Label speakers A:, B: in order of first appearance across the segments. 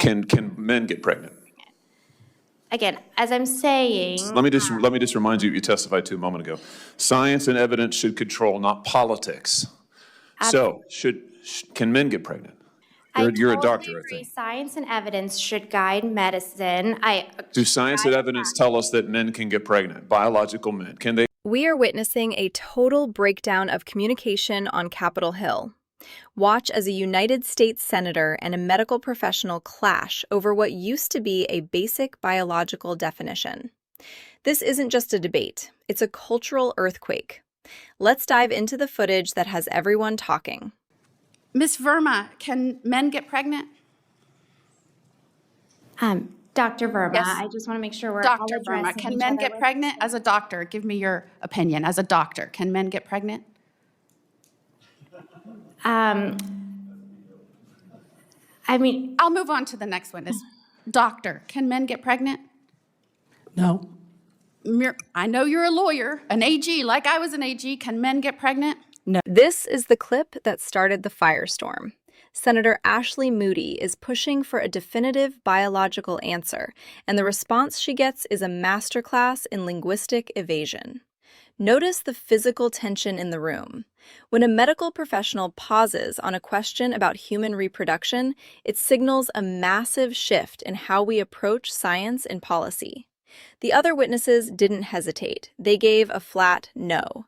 A: Can men get pregnant?
B: Again, as I'm saying.
A: Let me just remind you what you testified to a moment ago. Science and evidence should control, not politics. So can men get pregnant? You're a doctor, I think.
B: Science and evidence should guide medicine.
A: Do science and evidence tell us that men can get pregnant? Biological men, can they?
C: We are witnessing a total breakdown of communication on Capitol Hill. Watch as a United States senator and a medical professional clash over what used to be a basic biological definition. This isn't just a debate, it's a cultural earthquake. Let's dive into the footage that has everyone talking.
D: Ms. Verma, can men get pregnant?
B: Dr. Verma,
D: Yes.
B: I just want to make sure we're
D: Dr. Verma, can men get pregnant? As a doctor, give me your opinion. As a doctor, can men get pregnant?
B: I mean,
D: I'll move on to the next one. Doctor, can men get pregnant?
E: No.
D: I know you're a lawyer, an AG, like I was an AG. Can men get pregnant?
C: No. This is the clip that started the firestorm. Senator Ashley Moody is pushing for a definitive biological answer, and the response she gets is a masterclass in linguistic evasion. Notice the physical tension in the room. When a medical professional pauses on a question about human reproduction, it signals a massive shift in how we approach science and policy. The other witnesses didn't hesitate. They gave a flat no.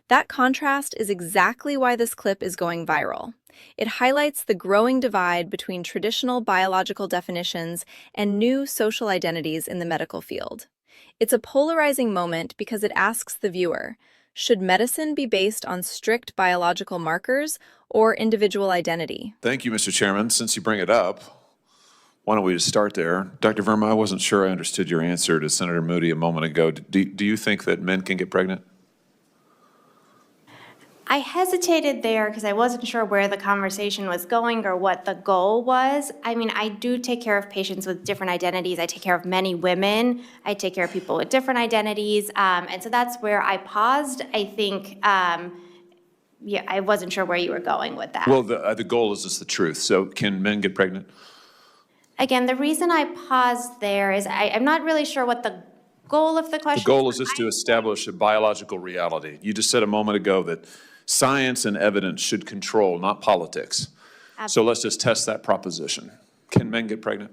C: That contrast is exactly why this clip is going viral. It highlights the growing divide between traditional biological definitions and new social identities in the medical field. It's a polarizing moment because it asks the viewer, should medicine be based on strict biological markers or individual identity?
A: Thank you, Mr. Chairman. Since you bring it up, why don't we just start there? Dr. Verma, I wasn't sure I understood your answer to Senator Moody a moment ago. Do you think that men can get pregnant?
B: I hesitated there because I wasn't sure where the conversation was going or what the goal was. I mean, I do take care of patients with different identities. I take care of many women. I take care of people with different identities. And so that's where I paused. I think, yeah, I wasn't sure where you were going with that.
A: Well, the goal is just the truth. So can men get pregnant?
B: Again, the reason I paused there is I'm not really sure what the goal of the question is.
A: The goal is just to establish a biological reality. You just said a moment ago that science and evidence should control, not politics. Absolutely. So let's just test that proposition. Can men get pregnant?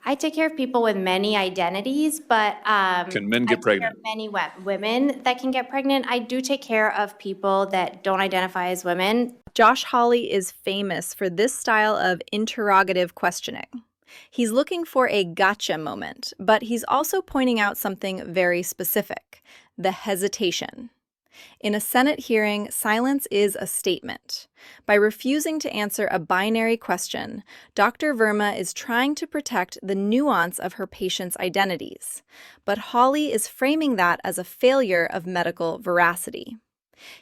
B: I take care of people with many identities, but
A: can men get pregnant?
B: There are many women that can get pregnant. I do take care of people that don't identify as women.
C: Josh Hawley is famous for this style of interrogative questioning. He's looking for a gotcha moment, but he's also pointing out something very specific, the hesitation. In a Senate hearing, silence is a statement. By refusing to answer a binary question, Dr. Verma is trying to protect the nuance of her patients' identities. But Hawley is framing that as a failure of medical veracity.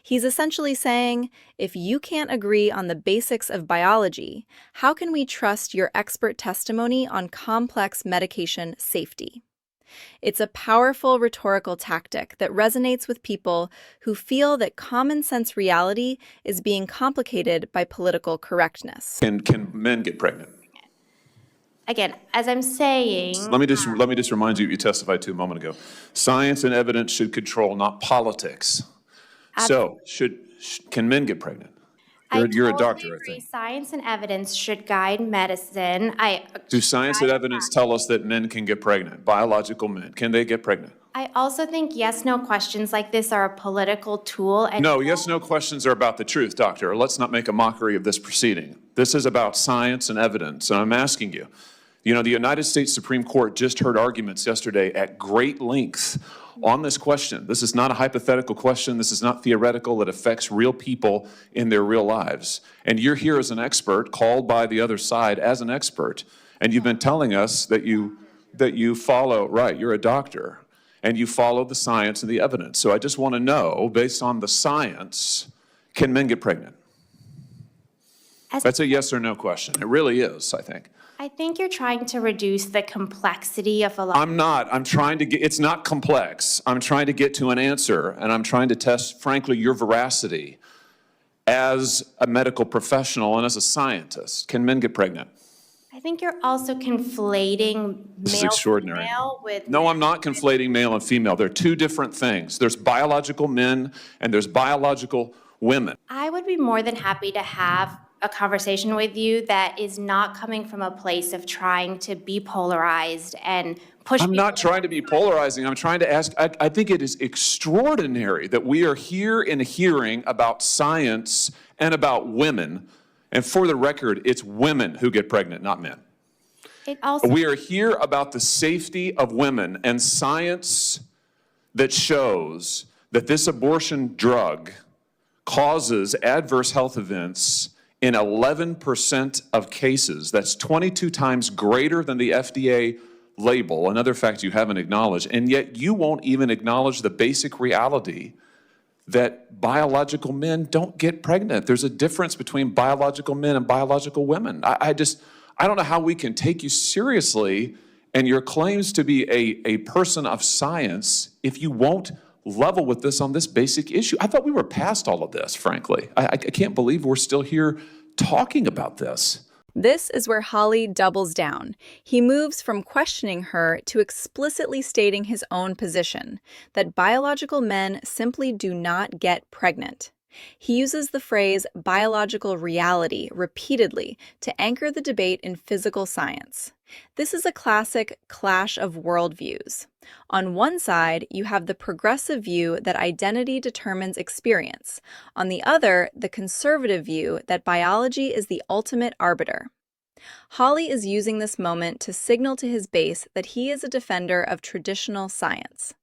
C: He's essentially saying, if you can't agree on the basics of biology, how can we trust your expert testimony on complex medication safety? It's a powerful rhetorical tactic that resonates with people who feel that common sense reality is being complicated by political correctness.
A: Can men get pregnant?
B: Again, as I'm saying.
A: Let me just remind you what you testified to a moment ago. Science and evidence should control, not politics. So can men get pregnant? You're a doctor, I think.
B: Science and evidence should guide medicine.
A: Do science and evidence tell us that men can get pregnant? Biological men, can they get pregnant?
B: I also think yes/no questions like this are a political tool. And
A: no, yes/no questions are about the truth, doctor. Let's not make a mockery of this proceeding. This is about science and evidence, and I'm asking you. You know, the United States Supreme Court just heard arguments yesterday at great length on this question. This is not a hypothetical question. This is not theoretical. It affects real people in their real lives. And you're here as an expert, called by the other side as an expert, and you've been telling us that you follow, right, you're a doctor, and you follow the science and the evidence. So I just want to know, based on the science, can men get pregnant? That's a yes or no question. It really is, I think.
B: I think you're trying to reduce the complexity of a lot.
A: I'm not. I'm trying to get, it's not complex. I'm trying to get to an answer, and I'm trying to test, frankly, your veracity as a medical professional and as a scientist. Can men get pregnant?
B: I think you're also conflating
A: This is
B: male
A: extraordinary.
B: female with.
A: No, I'm not conflating male and female. They're two different things. There's biological men and there's biological women.
B: I would be more than happy to have a conversation with you that is not coming from a place of trying to be polarized and push.
A: I'm not trying to be polarizing. I'm trying to ask, I think it is extraordinary that we are here in a hearing about science and about women. And for the record, it's women who get pregnant, not men.
B: It also.
A: We are here about the safety of women and science that shows that this abortion drug causes adverse health events in 11% of cases. That's 22 times greater than the FDA label, another fact you haven't acknowledged, and yet you won't even acknowledge the basic reality that biological men don't get pregnant. There's a difference between biological men and biological women. I don't know how we can take you seriously and your claims to be a person of science if you won't level with this on this basic issue. I thought we were past all of this, frankly. I can't believe we're still here talking about this.
C: This is where Hawley doubles down. He moves from questioning her to explicitly stating his own position, that biological men simply do not get pregnant. He uses the phrase biological reality repeatedly to anchor the debate in physical science. This is a classic clash of worldviews. On one side, you have the progressive view that identity determines experience. On the other, the conservative view that biology is the ultimate arbiter. Hawley is using this moment to signal to his base that he is a defender of traditional science.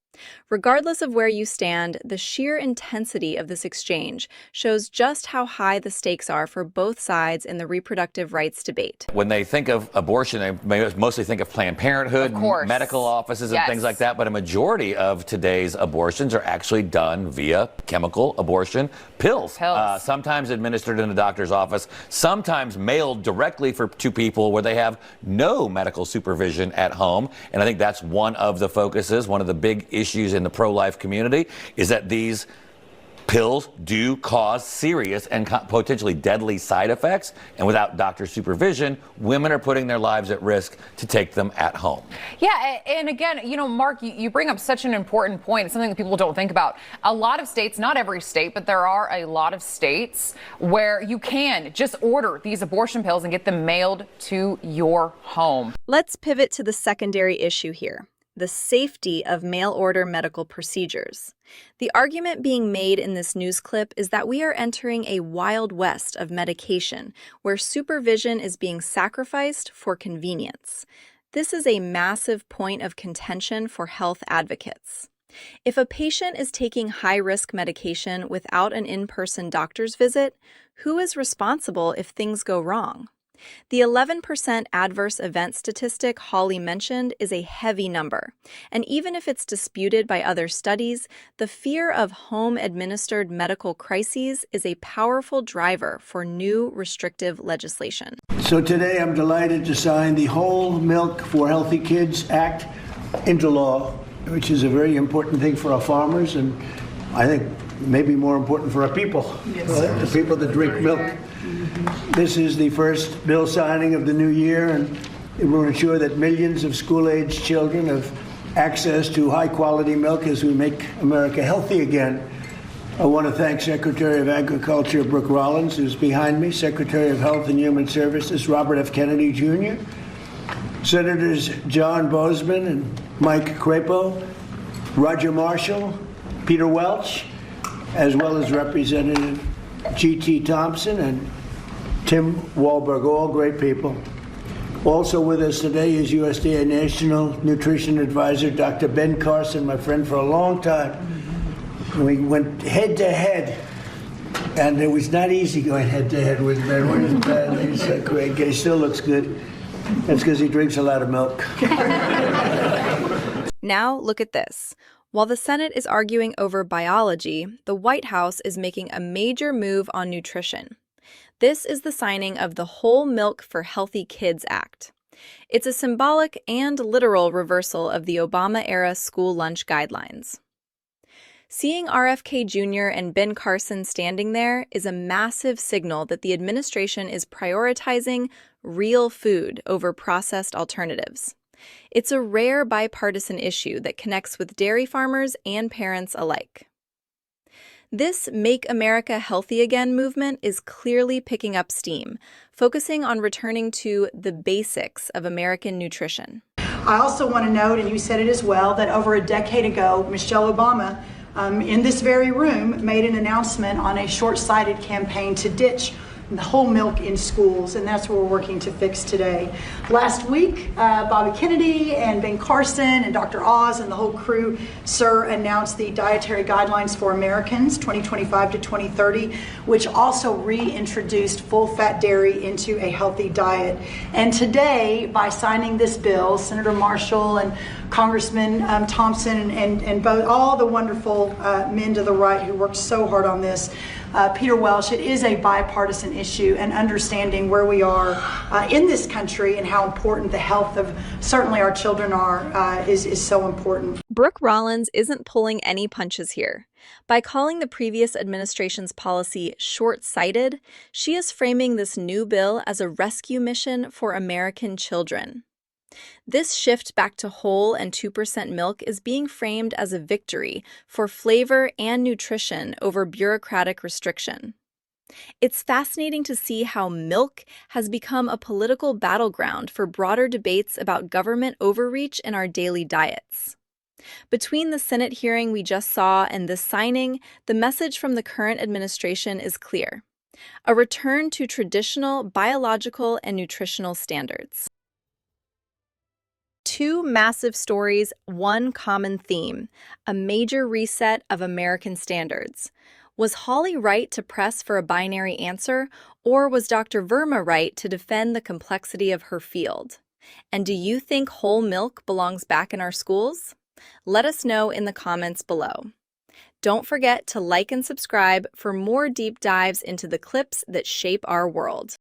C: Regardless of where you stand, the sheer intensity of this exchange shows just how high the stakes are for both sides in the reproductive rights debate.
E: When they think of abortion, they mostly think of Planned Parenthood, medical offices, and things like that. But a majority of today's abortions are actually done via chemical abortion pills. Sometimes administered in a doctor's office, sometimes mailed directly to people where they have no medical supervision at home. And I think that's one of the focuses, one of the big issues in the pro-life community, is that these pills do cause serious and potentially deadly side effects, and without doctor supervision, women are putting their lives at risk to take them at home.
F: Yeah, and again, you know, Mark, you bring up such an important point, something that people don't think about. A lot of states, not every state, but there are a lot of states where you can just order these abortion pills and get them mailed to your home.
C: Let's pivot to the secondary issue here: the safety of mail-order medical procedures. The argument being made in this news clip is that we are entering a wild west of medication, where supervision is being sacrificed for convenience. This is a massive point of contention for health advocates. If a patient is taking high-risk medication without an in-person doctor's visit, who is responsible if things go wrong? The 11% adverse event statistic Hawley mentioned is a heavy number, and even if it's disputed by other studies, the fear of home-administered medical crises is a powerful driver for new restrictive legislation.
G: So today I'm delighted to sign the Whole Milk for Healthy Kids Act into law, which is a very important thing for our farmers, and I think maybe more important for our people, the people that drink milk. This is the first bill signing of the new year, and it will ensure that millions of school-aged children have access to high-quality milk as we make America healthy again. I want to thank Secretary of Agriculture Brooke Rollins, who's behind me, Secretary of Health and Human Services Robert F. Kennedy Jr., Senators John Boozman and Mike Crapo, Roger Marshall, Peter Welch, as well as Representative G.T. Thompson and Tim Walberg, all great people. Also with us today is USDA National Nutrition Advisor Dr. Ben Carson, my friend for a long time. We went head to head, and it was not easy going head to head with Ben. He's great. He still looks good. That's because he drinks a lot of milk.
C: Now look at this. While the Senate is arguing over biology, the White House is making a major move on nutrition. This is the signing of the Whole Milk for Healthy Kids Act. It's a symbolic and literal reversal of the Obama-era school lunch guidelines. Seeing RFK Jr. and Ben Carson standing there is a massive signal that the administration is prioritizing real food over processed alternatives. It's a rare bipartisan issue that connects with dairy farmers and parents alike. This Make America Healthy Again movement is clearly picking up steam, focusing on returning to the basics of American nutrition.
H: I also want to note, and you said it as well, that over a decade ago, Michelle Obama, in this very room, made an announcement on a short-sighted campaign to ditch the whole milk in schools, and that's what we're working to fix today. Last week, Bobby Kennedy and Ben Carson and Dr. Oz and the whole crew, sir, announced the Dietary Guidelines for Americans 2025 to 2030, which also reintroduced full-fat dairy into a healthy diet. And today, by signing this bill, Senator Marshall and Congressman Thompson and both all the wonderful men to the right who worked so hard on this, Peter Welsh, it is a bipartisan issue, and understanding where we are in this country and how important the health of certainly our children are is so important.
C: Brooke Rollins isn't pulling any punches here. By calling the previous administration's policy short-sighted, she is framing this new bill as a rescue mission for American children. This shift back to whole and 2% milk is being framed as a victory for flavor and nutrition over bureaucratic restriction. It's fascinating to see how milk has become a political battleground for broader debates about government overreach in our daily diets. Between the Senate hearing we just saw and this signing, the message from the current administration is clear: a return to traditional biological and nutritional standards. Two massive stories, one common theme: a major reset of American standards. Was Hawley right to press for a binary answer, or was Dr. Verma right to defend the complexity of her field? And do you think whole milk belongs back in our schools? Let us know in the comments below. Don't forget to like and subscribe for more deep dives into the clips that shape our world.